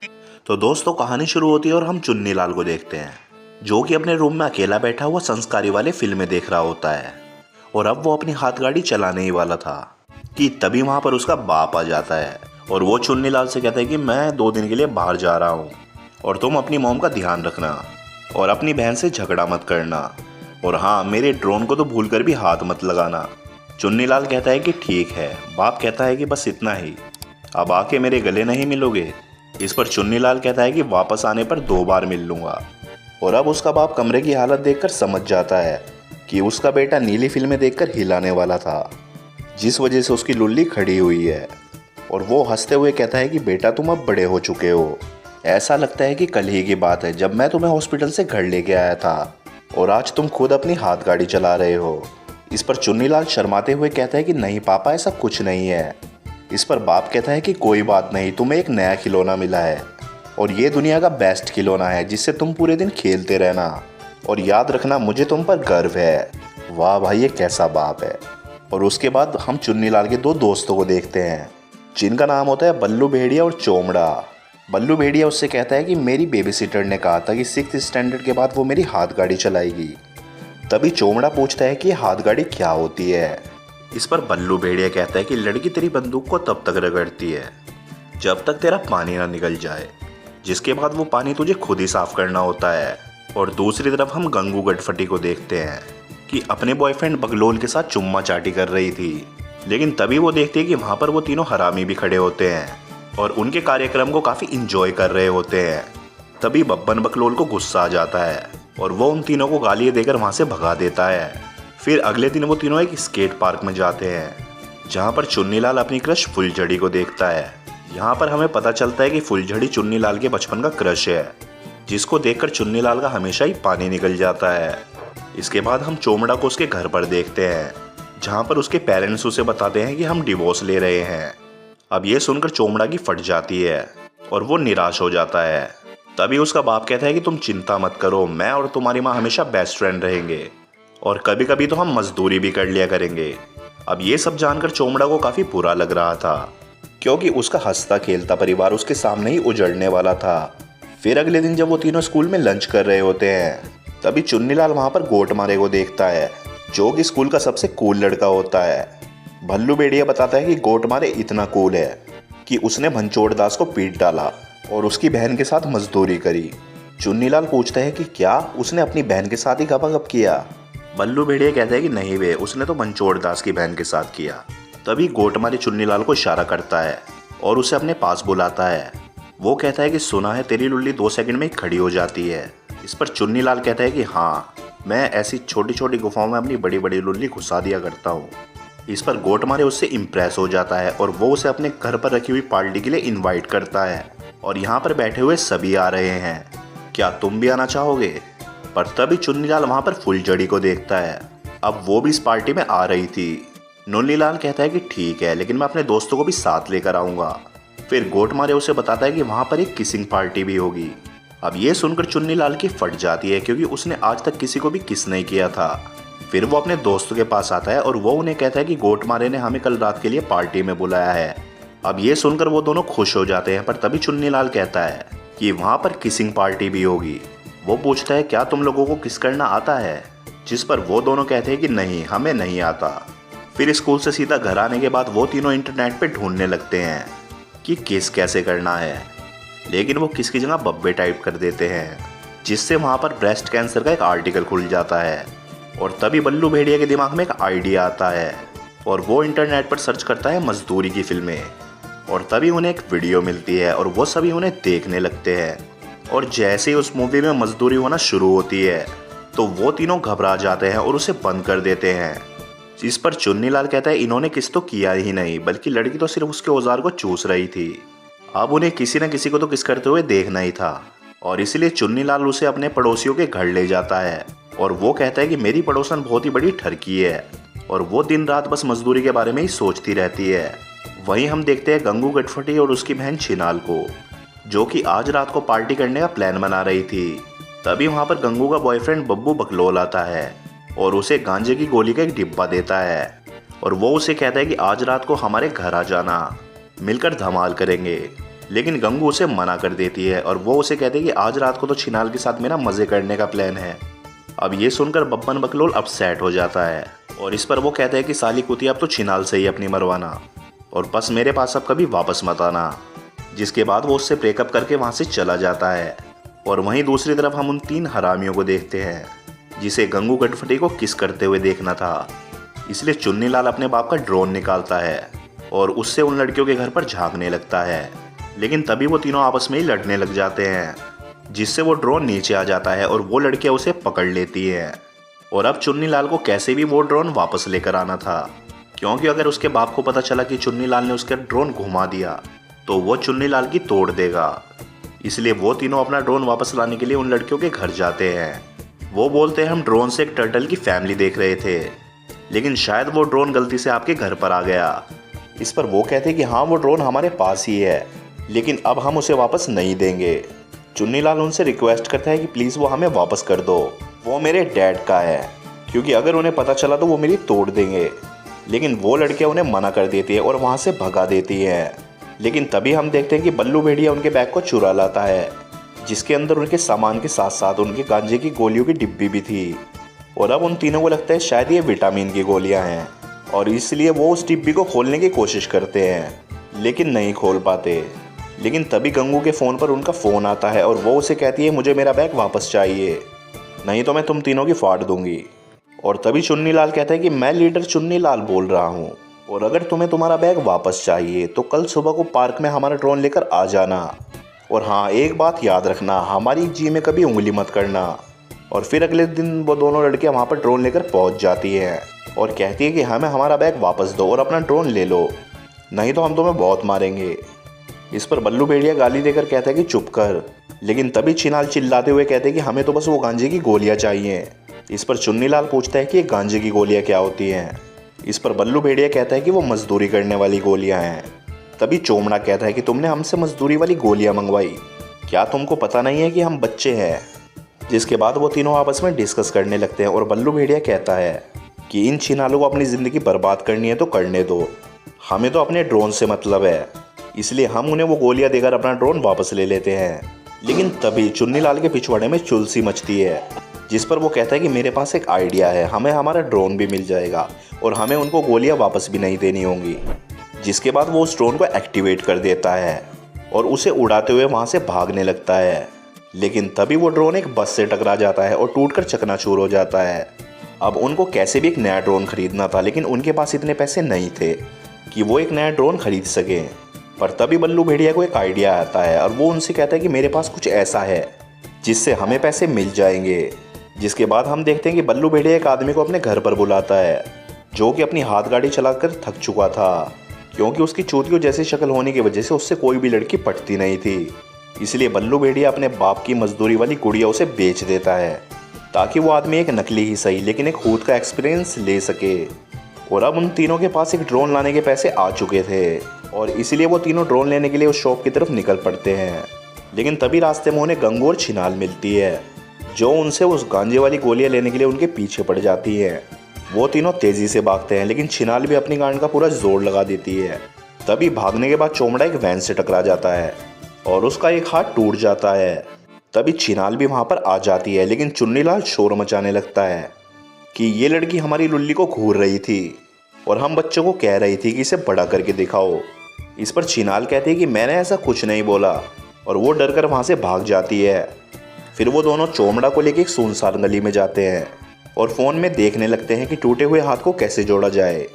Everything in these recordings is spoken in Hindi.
तो दोस्तों कहानी शुरू होती है और हम चुन्नी लाल को देखते हैं जो कि अपने रूम में अकेला बैठा हुआ संस्कारी वाले फिल्में देख रहा होता है। और अब वो अपनी हाथ गाड़ी चलाने ही वाला था कि तभी वहां पर उसका बाप आ जाता है और वो चुन्नी लाल से कहता है कि मैं 2 दिन के लिए बाहर जा रहा हूँ और तुम अपनी मॉम का ध्यान रखना और अपनी बहन से झगड़ा मत करना, और हाँ मेरे ड्रोन को तो भूल कर भी हाथ मत लगाना। चुन्नी लाल कहता है कि ठीक है। बाप कहता है कि बस इतना ही, अब आके मेरे गले नहीं मिलोगे। इस पर चुन्नी लाल कहता है कि वापस आने पर 2 बार मिल लूंगा। और अब उसका बाप कमरे की हालत देखकर समझ जाता है कि उसका बेटा नीली फिल्में देखकर हिलाने वाला था, जिस वजह से उसकी लुल्ली खड़ी हुई है। और वो हंसते हुए कहता है कि बेटा तुम अब बड़े हो चुके हो, ऐसा लगता है कि कल ही की बात है जब मैं तुम्हें हॉस्पिटल से घर लेके आया था और आज तुम खुद अपनी हाथ गाड़ी चला रहे हो। इस पर चुन्नी लाल शर्माते हुए कहता है कि नहीं पापा ऐसा कुछ नहीं है। इस पर बाप कहता है कि कोई बात नहीं, तुम्हें एक नया खिलौना मिला है और ये दुनिया का बेस्ट खिलौना है जिससे तुम पूरे दिन खेलते रहना, और याद रखना मुझे तुम पर गर्व है। वाह भाई ये कैसा बाप है। और उसके बाद हम चुन्नी लाल के 2 दोस्तों को देखते हैं जिनका नाम होता है बल्लू भेड़िया और चोमड़ा। बल्लू भेड़िया उससे कहता है कि मेरी बेबी सिटर ने कहा था कि 6th स्टैंडर्ड के बाद वो मेरी हाथ गाड़ी चलाएगी। तभी चोमड़ा पूछता है कि हाथ गाड़ी क्या होती है। इस पर बल्लू भेड़िया कहता है कि लड़की तेरी बंदूक को तब तक रगड़ती है जब तक तेरा पानी ना निकल जाए, जिसके बाद वो पानी तुझे खुद ही साफ करना होता है। और दूसरी तरफ हम गंगू गटफटी को देखते हैं कि अपने बॉयफ्रेंड बगलोल के साथ चुम्मा चाटी कर रही थी, लेकिन तभी वो देखती है कि वहाँ पर वो तीनों हरामी भी खड़े होते हैं और उनके कार्यक्रम को काफ़ी इंजॉय कर रहे होते हैं। तभी बब्बन बकलोल को गुस्सा आ जाता है और वो उन तीनों को गालियाँ देकर वहाँ से भगा देता है। फिर अगले दिन वो तीनों एक स्केट पार्क में जाते हैं जहाँ पर चुन्नी लाल अपनी क्रश फुलझड़ी को देखता है। यहाँ पर हमें पता चलता है कि फुलझड़ी चुन्नी लाल के बचपन का क्रश है, जिसको देखकर चुन्नी लाल का हमेशा ही पानी निकल जाता है। इसके बाद हम चोमड़ा को उसके घर पर देखते हैं जहाँ पर उसके पेरेंट्स उसे बताते हैं कि हम डिवोर्स ले रहे हैं। अब ये सुनकर चोमड़ा की फट जाती है और वो निराश हो जाता है। तभी उसका बाप कहता है कि तुम चिंता मत करो, मैं और तुम्हारी माँ हमेशा बेस्ट फ्रेंड रहेंगे और कभी कभी तो हम मजदूरी भी कर लिया करेंगे। अब ये सब जानकर चोमड़ा को काफ़ी बुरा लग रहा था क्योंकि उसका हंसता खेलता परिवार उसके सामने ही उजड़ने वाला था। फिर अगले दिन जब वो तीनों स्कूल में लंच कर रहे होते हैं तभी चुन्नी लाल वहाँ पर गोटमारे को देखता है जो कि स्कूल का सबसे कूल लड़का होता है। भल्लू भेड़िया बताता है कि गोटमारे इतना कूल है कि उसने भंचोड़ दास को पीट डाला और उसकी बहन के साथ मजदूरी करी। चुन्नी लाल पूछता है कि क्या उसने अपनी बहन के साथ ही गपागप किया। बल्लू भेड़िया कहता है कि नहीं बे, उसने तो भंचोड़ दास की बहन के साथ किया। तभी गोटमारे चुन्नी लाल को इशारा करता है और उसे अपने पास बुलाता है। वो कहता है कि सुना है तेरी लुल्ली 2 सेकंड में ही खड़ी हो जाती है। इस पर चुन्नी लाल कहता है कि हाँ, मैं ऐसी छोटी छोटी गुफाओं में अपनी बड़ी बड़ी लुल्ली घुसा दिया करता हूँ। इस पर गोटमारे उससे इम्प्रेस हो जाता है और वो उसे अपने घर पर रखी हुई पार्टी के लिए इनवाइट करता है और यहाँ पर बैठे हुए सभी आ रहे हैं, क्या तुम भी आना चाहोगे। पर तभी चुन्नी लाल वहाँ पर फुलझड़ी को देखता है, अब वो भी इस पार्टी में आ रही थी। नुन्नी लाल कहता है कि ठीक है, लेकिन मैं अपने दोस्तों को भी साथ लेकर आऊँगा। फिर गोटमारे उसे बताता है कि वहाँ पर एक किसिंग पार्टी भी होगी। अब ये सुनकर चुन्नी लाल की फट जाती है क्योंकि उसने आज तक किसी को भी किस नहीं किया था। फिर वो अपने दोस्तों के पास आता है और वो उन्हें कहता है कि गोटमारे ने हमें कल रात के लिए पार्टी में बुलाया है। अब ये सुनकर वो दोनों खुश हो जाते हैं, पर तभी चुन्नी लाल कहता है कि वहाँ पर किसिंग पार्टी भी होगी। वो पूछता है क्या तुम लोगों को किस करना आता है, जिस पर वो दोनों कहते हैं कि नहीं, हमें नहीं आता। फिर स्कूल से सीधा घर आने के बाद वो तीनों इंटरनेट पे ढूंढने लगते हैं कि किस कैसे करना है, लेकिन वो किस की जगह बब्बे टाइप कर देते हैं, जिससे वहाँ पर ब्रेस्ट कैंसर का एक आर्टिकल खुल जाता है। और तभी बल्लू भेड़िया के दिमाग में एक आइडिया आता है और वो इंटरनेट पर सर्च करता है मजदूरी की फिल्में, और तभी उन्हें एक वीडियो मिलती है और वो सभी उन्हें देखने लगते हैं। और जैसे ही उस मूवी में मजदूरी होना शुरू होती है तो वो तीनों घबरा जाते हैं और उसे बंद कर देते हैं। इस पर चुन्नी लाल कहता है इन्होंने किस तो किया ही नहीं, बल्कि लड़की तो सिर्फ उसके औजार को चूस रही थी। अब उन्हें किसी न किसी को तो किस करते हुए देखना ही था और इसलिए चुन्नी लाल उसे अपने पड़ोसियों के घर ले जाता है और वो कहता है कि मेरी पड़ोसन बहुत ही बड़ी ठरकी है और वो दिन रात बस मजदूरी के बारे में ही सोचती रहती है। वहीं हम देखते हैं गंगू गटफटी और उसकी बहन छिनाल को, जो कि आज रात को पार्टी करने का प्लान बना रही थी। तभी वहाँ पर गंगू का बॉयफ्रेंड बब्बू बकलोल आता है और उसे गांजे की गोली का एक डिब्बा देता है और वो उसे कहता है कि आज रात को हमारे घर आ जाना, मिलकर धमाल करेंगे। लेकिन गंगू उसे मना कर देती है और वो उसे कहती है कि आज रात को तो छिनाल के साथ मेरा मज़े करने का प्लान है। अब ये सुनकर बब्बन बकलोल अपसेट हो जाता है और इस पर वो कहता है कि साली कुतिया अब तो छिनाल से ही अपनी मरवाना और बस मेरे पास अब कभी वापस मत आना। जिसके बाद वो उससे ब्रेकअप करके वहाँ से चला जाता है। और वहीं दूसरी तरफ हम उन 3 हरामियों को देखते हैं जिसे गंगू गटफटी को किस करते हुए देखना था। इसलिए चुन्नीलाल अपने बाप का ड्रोन निकालता है और उससे उन लड़कियों के घर पर झांकने लगता है। लेकिन तभी वो तीनों आपस में ही लड़ने लग जाते हैं, जिससे वो ड्रोन नीचे आ जाता है और वो लड़कियां उसे पकड़ लेती हैं। और अब चुन्नीलाल को कैसे भी वो ड्रोन वापस लेकर आना था, क्योंकि अगर उसके बाप को पता चला कि चुन्नीलाल ने उसका ड्रोन घुमा दिया तो वो चुन्नीलाल की तोड़ देगा। इसलिए वो तीनों अपना ड्रोन वापस लाने के लिए उन लड़कियों के घर जाते हैं। वो बोलते हैं हम ड्रोन से एक टर्टल की फैमिली देख रहे थे, लेकिन शायद वो ड्रोन गलती से आपके घर पर आ गया। इस पर वो कहते हैं कि हाँ वो ड्रोन हमारे पास ही है, लेकिन अब हम उसे वापस नहीं देंगे। चुन्नीलाल उनसे रिक्वेस्ट करता है कि प्लीज़ वो हमें वापस कर दो, वो मेरे डैड का है, क्योंकि अगर उन्हें पता चला तो वो मेरी तोड़ देंगे। लेकिन वो लड़कियां उन्हें मना कर देती है और वहाँ से भगा देती हैं। लेकिन तभी हम देखते हैं कि बल्लू भेड़िया उनके बैग को चुरा लाता है, जिसके अंदर उनके सामान के साथ साथ उनके गांजे की गोलियों की डिब्बी भी थी। और अब उन तीनों को लगता है शायद ये विटामिन की गोलियां हैं और इसलिए वो उस डिब्बी को खोलने की कोशिश करते हैं, लेकिन नहीं खोल पाते। लेकिन तभी गंगू के फ़ोन पर उनका फ़ोन आता है और वो उसे कहती है मुझे मेरा बैग वापस चाहिए, नहीं तो मैं तुम तीनों की फाड़ दूंगी। और तभी चुन्नीलाल कहता है कि मैं लीडर चुन्नीलाल बोल रहा हूँ और अगर तुम्हें तुम्हारा बैग वापस चाहिए तो कल सुबह को पार्क में हमारा ड्रोन लेकर आ जाना। और हाँ एक बात याद रखना, हमारी जी में कभी उंगली मत करना। और फिर अगले दिन वो दोनों लड़कियां वहाँ पर ड्रोन लेकर पहुँच जाती हैं और कहती है कि हमें हमारा बैग वापस दो और अपना ड्रोन ले लो, नहीं तो हम तुम्हें बहुत मारेंगे। इस पर बल्लू भेड़िया गाली देकर कहता है कि चुप कर। लेकिन तभी छिनाल चिल्लाते हुए कहते हैं कि हमें तो बस वो गांजे की गोलियां चाहिए। इस पर चुन्नीलाल पूछता है कि ये गांजे की गोलियां क्या होती हैं। इस पर बल्लू भेड़िया कहता है कि वो मजदूरी करने वाली गोलियां हैं। तभी चोमड़ा कहता है कि तुमने हमसे मजदूरी वाली गोलियां मंगवाई, क्या तुमको पता नहीं है कि हम बच्चे हैं। जिसके बाद वो तीनों आपस में डिस्कस करने लगते हैं और बल्लू भेड़िया कहता है कि इन छिनालों को अपनी ज़िंदगी बर्बाद करनी है तो करने दो, हमें तो अपने ड्रोन से मतलब है, इसलिए हम उन्हें वो गोलियां देकर अपना ड्रोन वापस ले लेते हैं। लेकिन तभी चुन्नीलाल के पिछवाड़े में चुलसी मचती है, जिस पर वो कहता है कि मेरे पास एक आइडिया है, हमें हमारा ड्रोन भी मिल जाएगा और हमें उनको गोलियां वापस भी नहीं देनी होंगी। जिसके बाद वो उस ड्रोन को एक्टिवेट कर देता है और उसे उड़ाते हुए वहाँ से भागने लगता है। लेकिन तभी वो ड्रोन एक बस से टकरा जाता है और टूटकर चकनाचूर हो जाता है। अब उनको कैसे भी एक नया ड्रोन खरीदना था, लेकिन उनके पास इतने पैसे नहीं थे कि वो एक नया ड्रोन खरीद सकें। पर तभी बल्लू भेड़िया को एक आइडिया आता है और वो उनसे कहता है कि मेरे पास कुछ ऐसा है जिससे हमें पैसे मिल जाएंगे। जिसके बाद हम देखते हैं कि बल्लू भेड़िया एक आदमी को अपने घर पर बुलाता है, जो कि अपनी हाथ गाड़ी चलाकर थक चुका था, क्योंकि उसकी चूतियों जैसी शक्ल होने की वजह से उससे कोई भी लड़की पटती नहीं थी। इसलिए बल्लू भेड़िया अपने बाप की मजदूरी वाली गुड़िया उसे बेच देता है, ताकि वो आदमी एक नकली ही सही लेकिन एक खुद का एक्सपीरियंस ले सके। और अब उन तीनों के पास एक ड्रोन लाने के पैसे आ चुके थे और इसीलिए वो तीनों ड्रोन लेने के लिए उस शॉप की तरफ निकल पड़ते हैं। लेकिन तभी रास्ते में उन्हें गंगू और छिनाल मिलती है, जो उनसे उस गांजे वाली गोलियां लेने के लिए उनके पीछे पड़ जाती हैं। वो तीनों तेज़ी से भागते हैं, लेकिन छिनाल भी अपनी गांड का पूरा जोर लगा देती है। तभी भागने के बाद चोमड़ा एक वैन से टकरा जाता है और उसका एक हाथ टूट जाता है। तभी छिनाल भी वहाँ पर आ जाती है, लेकिन चुन्नीलाल शोर मचाने लगता है कि ये लड़की हमारी लुल्ली को घूर रही थी और हम बच्चों को कह रही थी कि इसे बड़ा करके दिखाओ। इस पर छिनाल कहती है कि मैंने ऐसा कुछ नहीं बोला और वो डर कर वहाँ से भाग जाती है। फिर वो दोनों चोमड़ा को लेकर एक सुनसान गली में जाते हैं और फ़ोन में देखने लगते हैं कि टूटे हुए हाथ को कैसे जोड़ा जाए।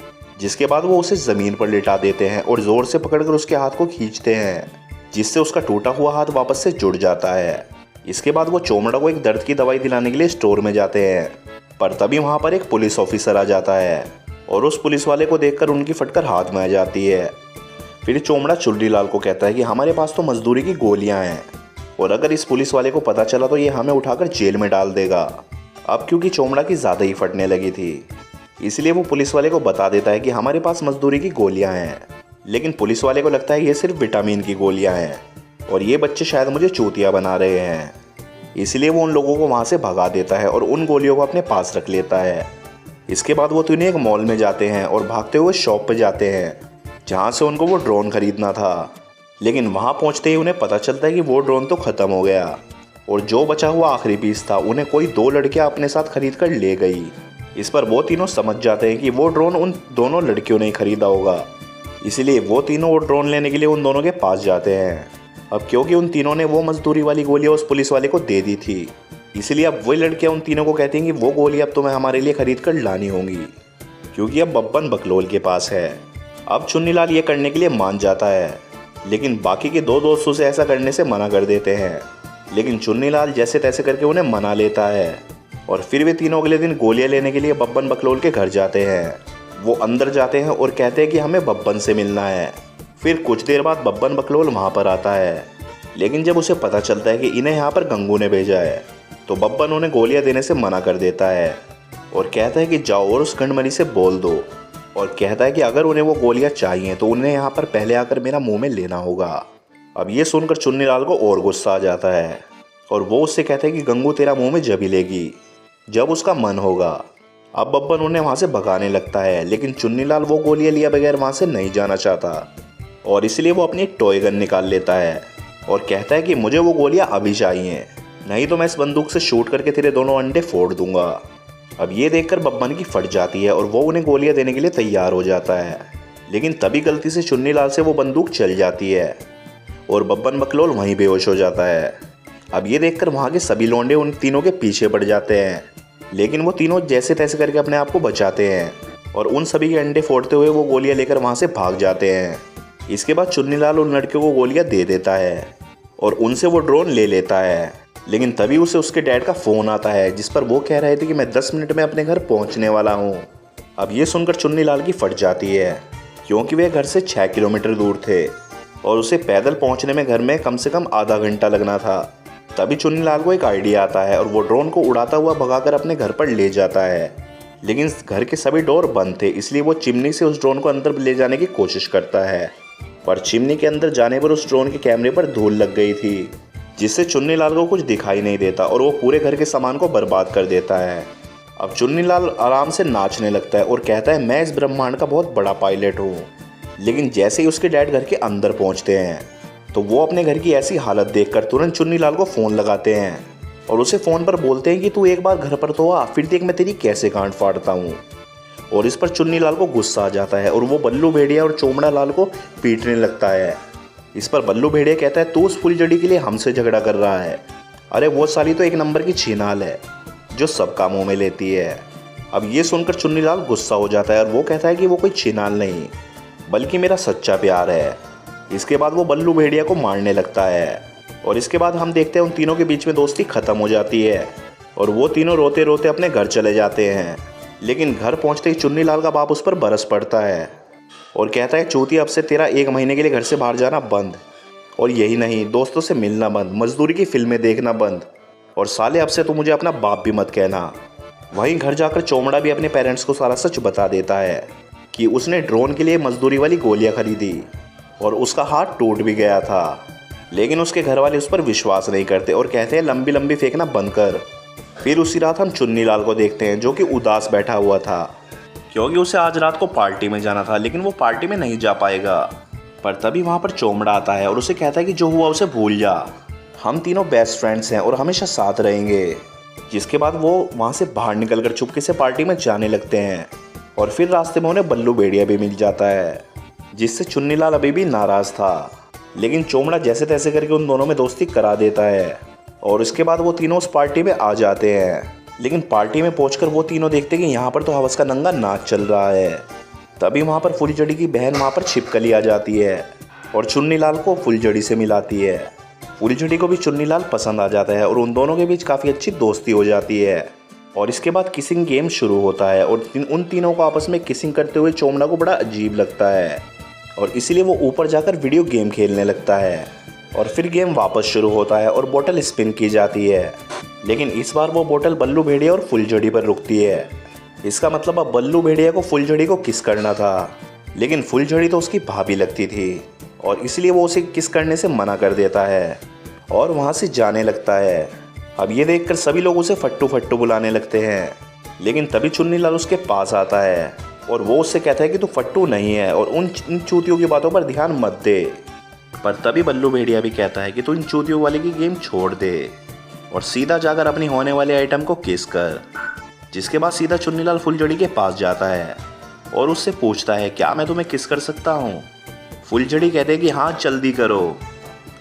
जिसके बाद वो उसे ज़मीन पर लेटा देते हैं और ज़ोर से पकड़कर उसके हाथ को खींचते हैं, जिससे उसका टूटा हुआ हाथ वापस से जुड़ जाता है। इसके बाद वो चोमड़ा को एक दर्द की दवाई दिलाने के लिए स्टोर में जाते हैं, पर तभी वहाँ पर एक पुलिस ऑफिसर आ जाता है और उस पुलिस वाले को देखकर उनकी फटकर हाथ में आ जाती है। फिर चोमड़ा चुन्नीलाल को कहता है कि हमारे पास तो मजदूरी की गोलियां हैं और अगर इस पुलिस वाले को पता चला तो ये हमें उठाकर जेल में डाल देगा। अब क्योंकि चोमड़ा की ज़्यादा ही फटने लगी थी, इसलिए वो पुलिस वाले को बता देता है कि हमारे पास मजदूरी की गोलियां हैं। लेकिन पुलिस वाले को लगता है ये सिर्फ विटामिन की गोलियां हैं और ये बच्चे शायद मुझे चूतिया बना रहे हैं, इसलिए वो उन लोगों को वहाँ से भगा देता है और उन गोलियों को अपने पास रख लेता है। इसके बाद वो तीनों एक मॉल में जाते हैं और भागते हुए शॉप पर जाते हैं, जहाँ से उनको वो ड्रोन खरीदना था। लेकिन वहाँ पहुँचते ही उन्हें पता चलता है कि वो ड्रोन तो ख़त्म हो गया और जो बचा हुआ आखिरी पीस था उन्हें कोई 2 लड़कियाँ अपने साथ खरीद कर ले गई। इस पर वो तीनों समझ जाते हैं कि वो ड्रोन उन दोनों लड़कियों ने खरीदा होगा, इसलिए वो तीनों वो ड्रोन लेने के लिए उन दोनों के पास जाते हैं। अब क्योंकि उन तीनों ने वो मजदूरी वाली गोलियाँ उस पुलिस वाले को दे दी थी, इसलिए अब वही लड़कियाँ उन तीनों को कहती हैं कि वो गोलियाँ अब तुम्हें हमारे लिए खरीद कर लानी होंगी, क्योंकि अब बब्बन बकलोल के पास है। अब चुन्नीलाल ये करने के लिए मान जाता है, लेकिन बाकी के 2 दोस्तों से ऐसा करने से मना कर देते हैं। लेकिन चुन्नीलाल जैसे तैसे करके उन्हें मना लेता है और फिर वे तीनों अगले दिन गोलियां लेने के लिए बब्बन बकलोल के घर जाते हैं। वो अंदर जाते हैं और कहते हैं कि हमें बब्बन से मिलना है। फिर कुछ देर बाद बब्बन बकलोल वहाँ पर आता है, लेकिन जब उसे पता चलता है कि इन्हें यहाँ पर गंगू ने भेजा है तो बब्बन उन्हें गोलियां देने से मना कर देता है और कहता है कि जाओ और उस गंडमनी से बोल दो, और कहता है कि अगर उन्हें वो गोलियां चाहिए तो उन्हें यहाँ पर पहले आकर मेरा मुंह में लेना होगा। अब ये सुनकर चुन्नीलाल को और गुस्सा आ जाता है और वो उससे कहता है कि गंगू तेरा मुंह में जब ही लेगी जब उसका मन होगा। अब बब्बन उन्हें वहाँ से भगाने लगता है, लेकिन चुन्नीलाल वो गोलियां लिया बगैर वहाँ से नहीं जाना चाहता और इसलिए वो अपनी टॉय गन निकाल लेता है और कहता है कि मुझे वो गोलियां अभी चाहिए, नहीं तो मैं इस बंदूक से शूट करके तेरे दोनों अंडे फोड़ दूंगा। अब ये देखकर बब्बन की फट जाती है और वो उन्हें गोलियां देने के लिए तैयार हो जाता है, लेकिन तभी गलती से चुन्नीलाल से वो बंदूक चल जाती है और बब्बन बकलोल वहीं बेहोश हो जाता है। अब ये देखकर वहाँ के सभी लौंडे उन तीनों के पीछे पड़ जाते हैं, लेकिन वो तीनों जैसे तैसे करके अपने आप को बचाते हैं और उन सभी के अंडे फोड़ते हुए वो गोलियां लेकर वहाँ से भाग जाते हैं। इसके बाद चुन्नीलाल उन लड़कियों को गोलियां दे देता है और उनसे वो ड्रोन ले लेता है, लेकिन तभी उसे उसके डैड का फ़ोन आता है जिस पर वो कह रहे थे कि मैं 10 मिनट में अपने घर पहुंचने वाला हूं। अब ये सुनकर चुन्नीलाल की फट जाती है, क्योंकि वे घर से 6 किलोमीटर दूर थे और उसे पैदल पहुंचने में घर में कम से कम आधा घंटा लगना था। तभी चुन्नीलाल को एक आइडिया आता है और वो ड्रोन को उड़ाता हुआ भगाकर अपने घर पर ले जाता है, लेकिन घर के सभी डोर बंद थे, इसलिए वो चिमनी से उस ड्रोन को अंदर ले जाने की कोशिश करता है। पर चिमनी के अंदर जाने पर उस ड्रोन के कैमरे पर धूल लग गई थी, जिससे चुन्नीलाल को कुछ दिखाई नहीं देता और वो पूरे घर के सामान को बर्बाद कर देता है। अब चुन्नीलाल आराम से नाचने लगता है और कहता है मैं इस ब्रह्मांड का बहुत बड़ा पायलट हूँ। लेकिन जैसे ही उसके डैड घर के अंदर पहुँचते हैं तो वो अपने घर की ऐसी हालत देखकर तुरंत चुन्नीलाल को फ़ोन लगाते हैं और उसे फ़ोन पर बोलते हैं कि तू एक बार घर पर तो आ, फिर देख मैं तेरी कैसे गांठ फाड़ता हूँ। और इस पर चुन्नीलाल को गुस्सा आ जाता है और वो बल्लू भेड़िया और चोमड़ा लाल को पीटने लगता है। इस पर बल्लू भेड़िया कहता है तू उस फुलझड़ी के लिए हमसे झगड़ा कर रहा है, अरे वो साली तो एक नंबर की छीनाल है जो सब कामों में लेती है। अब ये सुनकर चुन्नीलाल गुस्सा हो जाता है और वो कहता है कि वो कोई छीनाल नहीं बल्कि मेरा सच्चा प्यार है। इसके बाद वो बल्लू भेड़िया को मारने लगता है और इसके बाद हम देखते हैं उन तीनों के बीच में दोस्ती ख़त्म हो जाती है और वो तीनों रोते रोते अपने घर चले जाते हैं। लेकिन घर पहुंचते ही चुन्नीलाल का बाप उस पर बरस पड़ता है और कहता है चूतिया अब से तेरा 1 महीने के लिए घर से बाहर जाना बंद, और यही नहीं दोस्तों से मिलना बंद, मजदूरी की फिल्में देखना बंद, और साले अब से तो मुझे अपना बाप भी मत कहना। वहीं घर जाकर चोमड़ा भी अपने पेरेंट्स को सारा सच बता देता है कि उसने ड्रोन के लिए मजदूरी वाली गोलियां खरीदी और उसका हाथ टूट भी गया था, लेकिन उसके घर वाले उस पर विश्वास नहीं करते और कहते हैं लंबी लंबी फेंकना बंद कर। फिर उसी रात हम चुन्नीलाल को देखते हैं जो कि उदास बैठा हुआ था, क्योंकि उसे आज रात को पार्टी में जाना था, लेकिन वो पार्टी में नहीं जा पाएगा। पर तभी वहाँ पर चोमड़ा आता है और उसे कहता है कि जो हुआ उसे भूल जा, हम तीनों बेस्ट फ्रेंड्स हैं और हमेशा साथ रहेंगे। जिसके बाद वो वहाँ से बाहर निकलकर चुपके से पार्टी में जाने लगते हैं और फिर रास्ते में उन्हें बल्लू भेड़िया भी मिल जाता है, जिससे चुन्नीलाल अभी भी नाराज़ था। लेकिन चोमड़ा जैसे तैसे करके उन दोनों में दोस्ती करा देता है और इसके बाद वो तीनों उस पार्टी में आ जाते हैं। लेकिन पार्टी में पहुंचकर वो तीनों देखते हैं कि यहाँ पर तो हवस का नंगा नाच चल रहा है। तभी वहाँ पर फुलझड़ी की बहन वहाँ पर छिपकली आ जाती है और चुन्नीलाल को फुलझड़ी से मिलाती है। फुलझड़ी को भी चुन्नीलाल पसंद आ जाता है और उन दोनों के बीच काफ़ी अच्छी दोस्ती हो जाती है। और इसके बाद किसिंग गेम शुरू होता है और उन तीनों को आपस में किसिंग करते हुए चोमड़ा को बड़ा अजीब लगता है और इसलिए वो ऊपर जाकर वीडियो गेम खेलने लगता है। और फिर गेम वापस शुरू होता है और बोतल स्पिन की जाती है, लेकिन इस बार वो बोतल बल्लू भेड़िया और फुलझड़ी पर रुकती है। इसका मतलब अब बल्लू भेड़िया को फुलझड़ी को किस करना था, लेकिन फुलझड़ी तो उसकी भाभी लगती थी और इसलिए वो उसे किस करने से मना कर देता है और वहाँ से जाने लगता है। अब ये देखकर सभी लोग उसे फट्टू फट्टू बुलाने लगते हैं, लेकिन तभी चुन्नीलाल उसके पास आता है और वो उससे कहता है कि तू फट्टू नहीं है और उन चूतियों की बातों पर ध्यान मत दे। पर तभी बल्लू भेड़िया भी कहता है कि तू इन चूतियों वाले की गेम छोड़ दे और सीधा जाकर अपनी होने वाले आइटम को किस कर। जिसके बाद सीधा चुन्नीलाल फुलझड़ी के पास जाता है और उससे पूछता है क्या मैं तुम्हें किस कर सकता हूँ। फुलझड़ी कहते हैं कि हाँ जल्दी करो।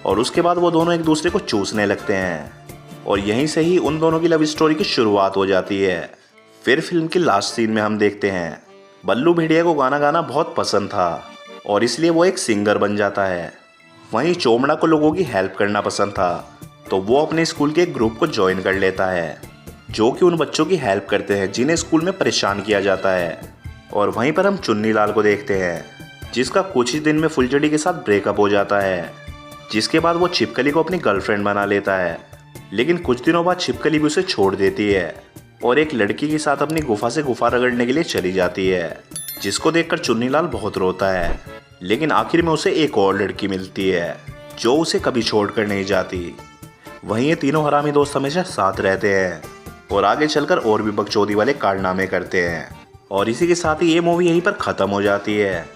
और उसके बाद वो दोनों एक दूसरे को चूसने लगते हैं और यहीं से ही उन दोनों की लव स्टोरी की शुरुआत हो जाती है। फिर फिल्म के लास्ट सीन में हम देखते हैं बल्लू भेड़िया को गाना गाना बहुत पसंद था और इसलिए वो एक सिंगर बन जाता है। वहीं चोमड़ा को लोगों की हेल्प करना पसंद था तो वो अपने स्कूल के एक ग्रुप को ज्वाइन कर लेता है जो कि उन बच्चों की हेल्प करते हैं जिन्हें स्कूल में परेशान किया जाता है। और वहीं पर हम चुन्नीलाल को देखते हैं जिसका कुछ ही दिन में फुलझड़ी के साथ ब्रेकअप हो जाता है। जिसके बाद वो छिपकली को अपनी गर्लफ्रेंड बना लेता है, लेकिन कुछ दिनों बाद छिपकली भी उसे छोड़ देती है और एक लड़की के साथ अपनी गुफा से गुफा रगड़ने के लिए चली जाती है। जिसको देखकर चुन्नीलाल बहुत रोता है, लेकिन आखिर में उसे एक और लड़की मिलती है जो उसे कभी छोड़कर नहीं जाती। वहीं ये तीनों हरामी दोस्त हमेशा साथ रहते हैं और आगे चलकर और भी बकचोदी वाले कारनामे करते हैं। और इसी के साथ ही ये मूवी यहीं पर ख़त्म हो जाती है।